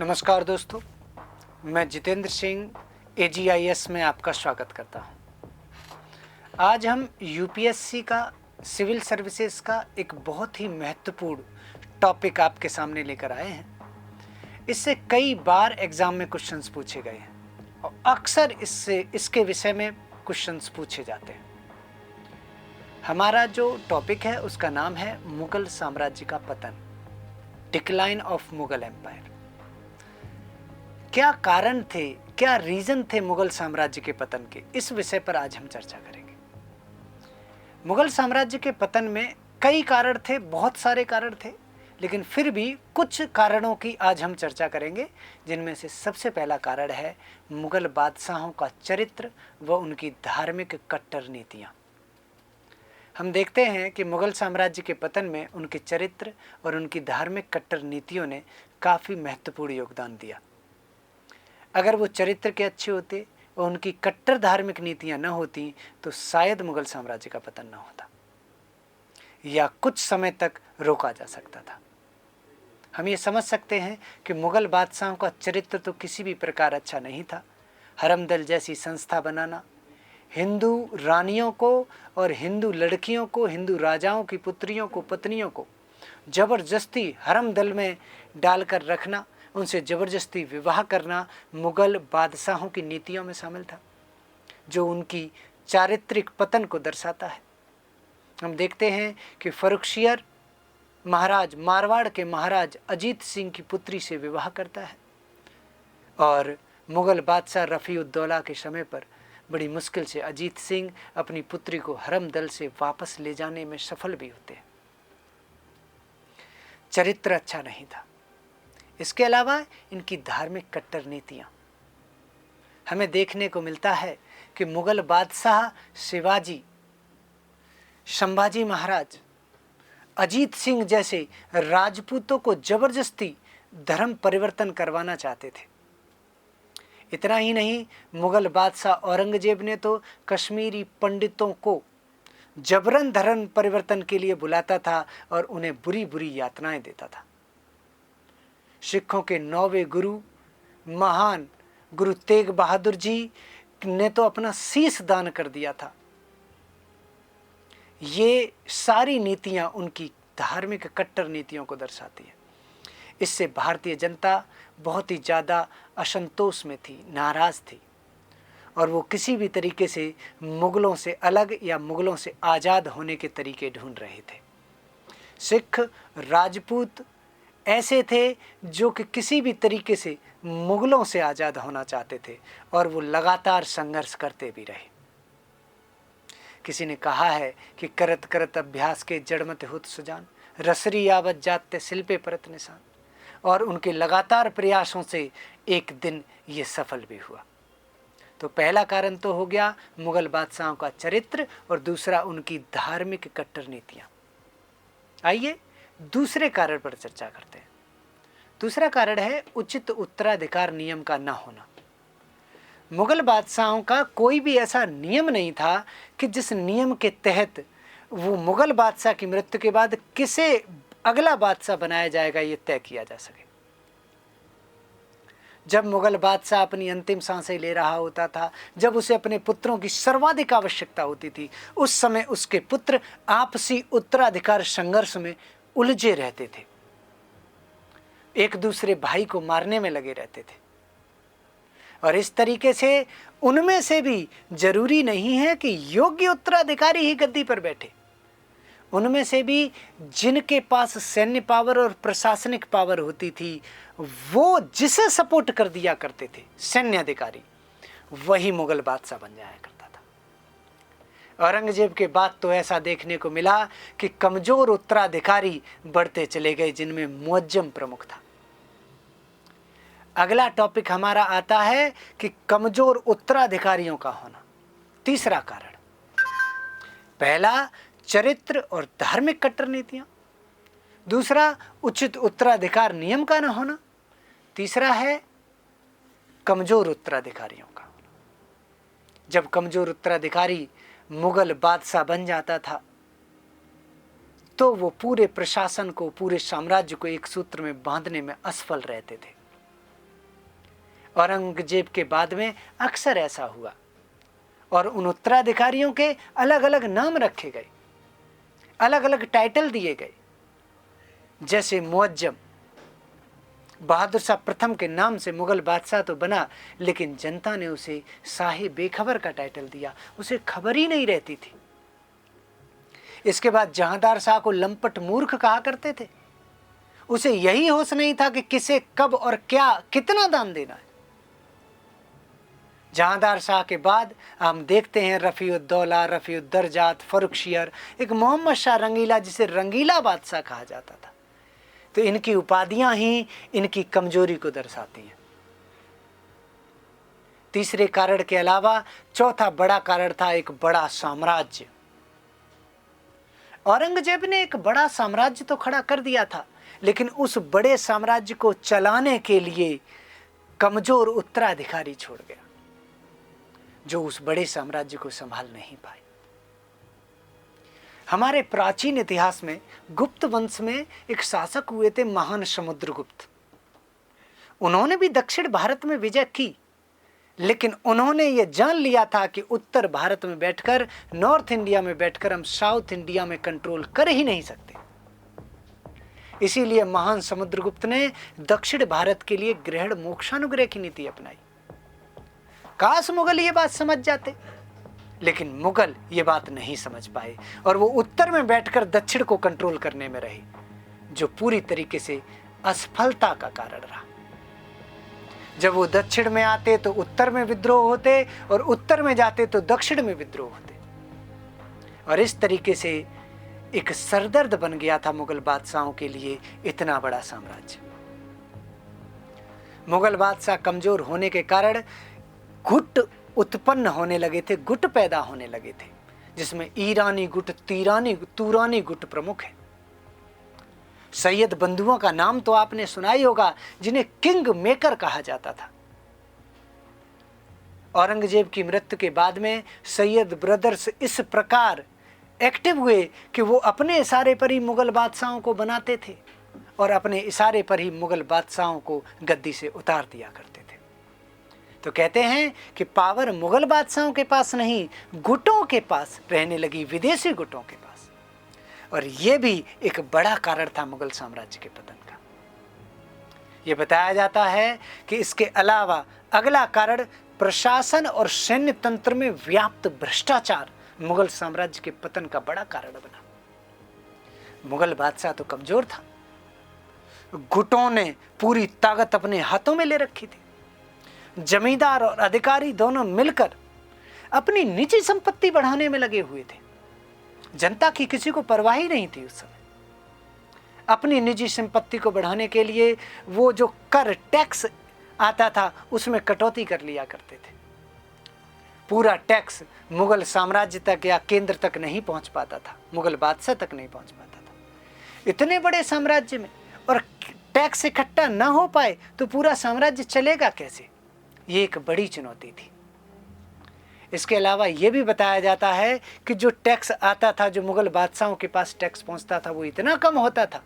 नमस्कार दोस्तों, मैं जितेंद्र सिंह AGIS में आपका स्वागत करता हूं। आज हम यूपीएससी का सिविल सर्विसेज का एक बहुत ही महत्वपूर्ण टॉपिक आपके सामने लेकर आए हैं। इससे कई बार एग्जाम में क्वेश्चंस पूछे गए हैं और अक्सर इसके विषय में क्वेश्चंस पूछे जाते हैं। हमारा जो टॉपिक है उसका नाम है मुगल साम्राज्य का पतन, डिक्लाइन ऑफ मुगल एम्पायर। क्या कारण थे, क्या रीजन थे मुगल साम्राज्य के पतन के, इस विषय पर आज हम चर्चा करेंगे। मुगल साम्राज्य के पतन में कई कारण थे, बहुत सारे कारण थे, लेकिन फिर भी कुछ कारणों की आज हम चर्चा करेंगे, जिनमें से सबसे पहला कारण है मुगल बादशाहों का चरित्र व उनकी धार्मिक कट्टर नीतियां। हम देखते हैं कि मुगल साम्राज्य के पतन में उनके चरित्र और उनकी धार्मिक कट्टर नीतियों ने काफ़ी महत्वपूर्ण योगदान दिया। अगर वो चरित्र के अच्छे होते और उनकी कट्टर धार्मिक नीतियां न होती तो शायद मुगल साम्राज्य का पतन न होता या कुछ समय तक रोका जा सकता था। हम ये समझ सकते हैं कि मुगल बादशाहों का चरित्र तो किसी भी प्रकार अच्छा नहीं था। हरमदल जैसी संस्था बनाना, हिंदू रानियों को और हिंदू लड़कियों को, हिंदू राजाओं की पुत्रियों को, पत्नियों को जबरदस्ती हरमदल में डालकर रखना, उनसे ज़बरदस्ती विवाह करना मुग़ल बादशाहों की नीतियों में शामिल था, जो उनकी चारित्रिक पतन को दर्शाता है। हम देखते हैं कि फर्रुखसियर महाराज मारवाड़ के महाराज अजीत सिंह की पुत्री से विवाह करता है और मुग़ल बादशाह रफ़ी-उद-दौला के समय पर बड़ी मुश्किल से अजीत सिंह अपनी पुत्री को हरमदल से वापस ले जाने में सफल भी होते हैं। चरित्र अच्छा नहीं था। इसके अलावा इनकी धार्मिक कट्टर नीतियां, हमें देखने को मिलता है कि मुगल बादशाह शिवाजी, संभाजी महाराज, अजीत सिंह जैसे राजपूतों को जबरदस्ती धर्म परिवर्तन करवाना चाहते थे। इतना ही नहीं, मुगल बादशाह औरंगजेब ने तो कश्मीरी पंडितों को जबरन धर्म परिवर्तन के लिए बुलाता था और उन्हें बुरी बुरी यातनाएं देता था। सिखों के 9वें गुरु महान गुरु तेग बहादुर जी ने तो अपना शीश दान कर दिया था। ये सारी नीतियां उनकी धार्मिक कट्टर नीतियों को दर्शाती है। इससे भारतीय जनता बहुत ही ज़्यादा असंतोष में थी, नाराज़ थी और वो किसी भी तरीके से मुगलों से अलग या मुगलों से आज़ाद होने के तरीके ढूंढ रहे थे। सिख, राजपूत ऐसे थे जो कि किसी भी तरीके से मुगलों से आज़ाद होना चाहते थे और वो लगातार संघर्ष करते भी रहे। किसी ने कहा है कि करत करत अभ्यास के जड़मत हुत सुजान, रसरी आवत जाते शिल्पे परत निशान। और उनके लगातार प्रयासों से एक दिन ये सफल भी हुआ। तो पहला कारण तो हो गया मुगल बादशाहों का चरित्र और दूसरा उनकी धार्मिक कट्टर नीतियाँ। आइए दूसरे कारण पर चर्चा करते हैं। दूसरा कारण है उचित उत्तराधिकार नियम का न होना। मुगल बादशाहों का कोई भी ऐसा नियम नहीं था कि जिस नियम के तहत वो मुगल बादशाह की मृत्यु के बाद किसे अगला बादशाह बनाया जाएगा ये तय किया जा सके। जब मुगल बादशाह अपनी अंतिम सांसें ले रहा होता था, जब उसे अपने पुत्रों की सर्वाधिक आवश्यकता होती थी, उस समय उसके पुत्र आपसी उत्तराधिकार संघर्ष में उलझे रहते थे, एक दूसरे भाई को मारने में लगे रहते थे। और इस तरीके से उनमें से भी जरूरी नहीं है कि योग्य उत्तराधिकारी ही गद्दी पर बैठे। उनमें से भी जिनके पास सैन्य पावर और प्रशासनिक पावर होती थी, वो जिसे सपोर्ट कर दिया करते थे सैन्य अधिकारी, वही मुगल बादशाह बन जाया करता था। औरंगजेब के बाद तो ऐसा देखने को मिला कि कमजोर उत्तराधिकारी बढ़ते चले गए, जिनमें मुअज्जम प्रमुख था। अगला टॉपिक हमारा आता है कि कमजोर उत्तराधिकारियों का होना। तीसरा कारण, पहला चरित्र और धार्मिक कट्टर नीतियां, दूसरा उचित उत्तराधिकार नियम का न होना, तीसरा है कमजोर उत्तराधिकारियों का होना। जब कमजोर उत्तराधिकारी मुगल बादशाह बन जाता था तो वो पूरे प्रशासन को, पूरे साम्राज्य को एक सूत्र में बांधने में असफल रहते थे। औरंगजेब के बाद में अक्सर ऐसा हुआ और उन उत्तराधिकारियों के अलग अलग नाम रखे गए, अलग अलग टाइटल दिए गए। जैसे मुअज्जम, बहादुर शाह प्रथम के नाम से मुगल बादशाह तो बना, लेकिन जनता ने उसे शाही बेखबर का टाइटल दिया, उसे खबर ही नहीं रहती थी। इसके बाद जहांदार शाह को लंपट मूर्ख कहा करते थे, उसे यही होश नहीं था कि किसे कब और क्या कितना दान देना है। जहांदार शाह के बाद हम देखते हैं रफ़ीउद्दौला, रफ़ीउद्दरजात, फर्रुखशियर, एक मोहम्मद शाह रंगीला, जिसे रंगीला बादशाह कहा जाता था। तो इनकी उपाधियां ही इनकी कमजोरी को दर्शाती हैं। तीसरे कारण के अलावा चौथा बड़ा कारण था एक बड़ा साम्राज्य। औरंगजेब ने एक बड़ा साम्राज्य तो खड़ा कर दिया था, लेकिन उस बड़े साम्राज्य को चलाने के लिए कमजोर उत्तराधिकारी छोड़ गया, जो उस बड़े साम्राज्य को संभाल नहीं पाए। हमारे प्राचीन इतिहास में गुप्त वंश में एक शासक हुए थे, महान समुद्रगुप्त। उन्होंने भी दक्षिण भारत में विजय की, लेकिन उन्होंने ये जान लिया था कि उत्तर भारत में बैठकर, नॉर्थ इंडिया में बैठकर हम साउथ इंडिया में कंट्रोल कर ही नहीं सकते। इसीलिए महान समुद्रगुप्त ने दक्षिण भारत के लिए ग्रहण मोक्षानुग्रह की नीति अपनाई। काश मुगल ये बात समझ जाते, लेकिन मुगल ये बात नहीं समझ पाए और वो उत्तर में बैठकर दक्षिण को कंट्रोल करने में रहे, जो पूरी तरीके से असफलता का कारण रहा। जब वो दक्षिण में आते तो उत्तर में विद्रोह होते और उत्तर में जाते तो दक्षिण में विद्रोह होते, और इस तरीके से एक सरदर्द बन गया था मुगल बादशाहों के लिए इतना बड़ा साम्राज्य। मुगल बादशाह कमजोर होने के कारण गुट उत्पन्न होने लगे थे, गुट पैदा होने लगे थे, जिसमें ईरानी गुट, तुरानी गुट प्रमुख है। सैयद बंधुओं का नाम तो आपने सुना ही होगा, जिन्हें किंग मेकर कहा जाता था। औरंगजेब की मृत्यु के बाद में सैयद ब्रदर्स इस प्रकार एक्टिव हुए कि वो अपने इशारे पर ही मुगल बादशाहों को बनाते थे और अपने इशारे पर ही मुगल बादशाहों को गद्दी से उतार दिया करते थे। तो कहते हैं कि पावर मुगल बादशाहों के पास नहीं, गुटों के पास रहने लगी, विदेशी गुटों के पास। और यह भी एक बड़ा कारण था मुगल साम्राज्य के पतन का। यह बताया जाता है कि इसके अलावा अगला कारण प्रशासन और सैन्य तंत्र में व्याप्त भ्रष्टाचार मुगल साम्राज्य के पतन का बड़ा कारण बना। मुगल बादशाह तो कमजोर था, गुटों ने पूरी ताकत अपने हाथों में ले रखी थी। जमींदार और अधिकारी दोनों मिलकर अपनी निजी संपत्ति बढ़ाने में लगे हुए थे। जनता की किसी को परवाह ही नहीं थी उस समय। अपनी निजी संपत्ति को बढ़ाने के लिए वो जो कर टैक्स आता था उसमें कटौती कर लिया करते थे। पूरा टैक्स मुगल साम्राज्य तक या केंद्र तक नहीं पहुंच पाता था, मुगल बादशाह तक नहीं पहुंच पाता था। इतने बड़े साम्राज्य में और टैक्स इकट्ठा ना हो पाए तो पूरा साम्राज्य चलेगा कैसे? ये एक बड़ी चुनौती थी। इसके अलावा यह भी बताया जाता है कि जो टैक्स आता था, जो मुगल बादशाहों के पास टैक्स पहुंचता था, वो इतना कम होता था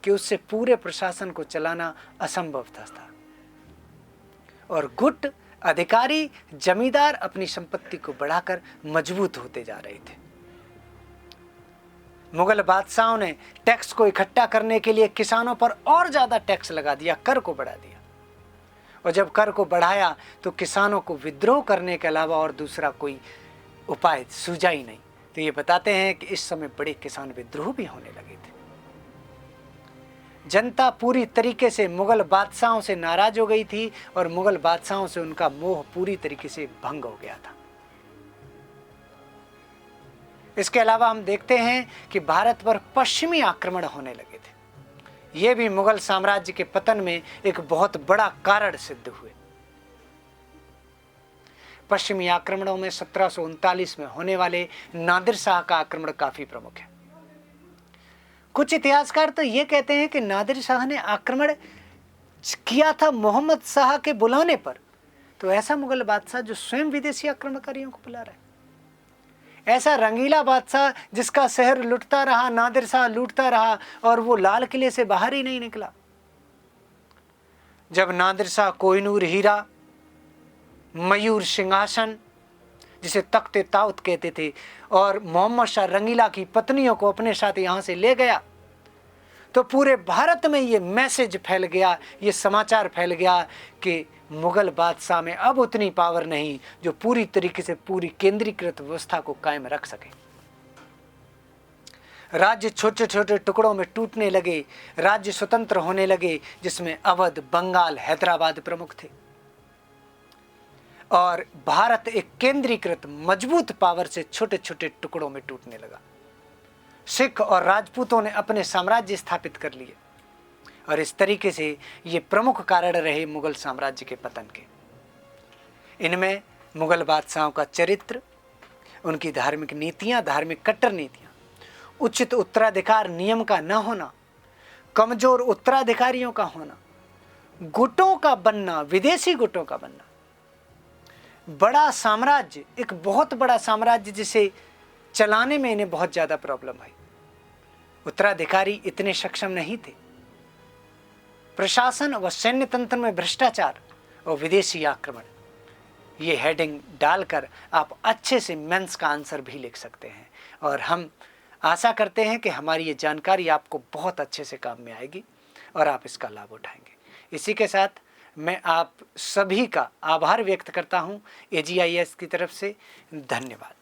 कि उससे पूरे प्रशासन को चलाना असंभव था। और गुट, अधिकारी, जमींदार अपनी संपत्ति को बढ़ाकर मजबूत होते जा रहे थे। मुगल बादशाहों ने टैक्स को इकट्ठा करने के लिए किसानों पर और ज्यादा टैक्स लगा दिया, कर को बढ़ा दिया। और जब कर को बढ़ाया तो किसानों को विद्रोह करने के अलावा और दूसरा कोई उपाय सूझा ही नहीं। तो ये बताते हैं कि इस समय बड़े किसान विद्रोह भी होने लगे थे। जनता पूरी तरीके से मुगल बादशाहों से नाराज हो गई थी और मुगल बादशाहों से उनका मोह पूरी तरीके से भंग हो गया था। इसके अलावा हम देखते हैं कि भारत पर पश्चिमी आक्रमण होने लगे थे। ये भी मुगल साम्राज्य के पतन में एक बहुत बड़ा कारण सिद्ध हुए। पश्चिमी आक्रमणों में 1739 में होने वाले नादिर शाह का आक्रमण काफी प्रमुख है। कुछ इतिहासकार तो ये कहते हैं कि नादिर शाह ने आक्रमण किया था मोहम्मद शाह के बुलाने पर। तो ऐसा मुगल बादशाह जो स्वयं विदेशी आक्रमणकारियों को बुला रहा है, ऐसा रंगीला बादशाह जिसका शहर लुटता रहा, नादिर शाह लूटता रहा और वो लाल किले से बाहर ही नहीं निकला। जब नादिर शाह कोहिनूर हीरा, मयूर सिंहासन जिसे तख्ते ताउत कहते थे, और मोहम्मद शाह रंगीला की पत्नियों को अपने साथ यहाँ से ले गया, तो पूरे भारत में ये मैसेज फैल गया, ये समाचार फैल गया कि मुगल बादशाह में अब उतनी पावर नहीं जो पूरी तरीके से पूरी केंद्रीकृत व्यवस्था को कायम रख सके। राज्य छोटे छोटे टुकड़ों में टूटने लगे, राज्य स्वतंत्र होने लगे, जिसमें अवध, बंगाल, हैदराबाद प्रमुख थे, और भारत एक केंद्रीकृत मजबूत पावर से छोटे छोटे टुकड़ों में टूटने लगा। सिख और राजपूतों ने अपने साम्राज्य स्थापित कर लिए, और इस तरीके से ये प्रमुख कारण रहे मुगल साम्राज्य के पतन के। इनमें मुगल बादशाहों का चरित्र, उनकी धार्मिक नीतियां, धार्मिक कट्टर नीतियां, उचित उत्तराधिकार नियम का न होना, कमजोर उत्तराधिकारियों का होना, गुटों का बनना, विदेशी गुटों का बनना, बड़ा साम्राज्य, एक बहुत बड़ा साम्राज्य जिसे चलाने में इन्हें बहुत ज्यादा प्रॉब्लम आई। उत्तराधिकारी इतने सक्षम नहीं थे। प्रशासन व सैन्य तंत्र में भ्रष्टाचार और विदेशी आक्रमण, ये हेडिंग डालकर आप अच्छे से मेंस का आंसर भी लिख सकते हैं, और हम आशा करते हैं कि हमारी ये जानकारी आपको बहुत अच्छे से काम में आएगी और आप इसका लाभ उठाएंगे। इसी के साथ मैं आप सभी का आभार व्यक्त करता हूँ AGIS की तरफ से। धन्यवाद।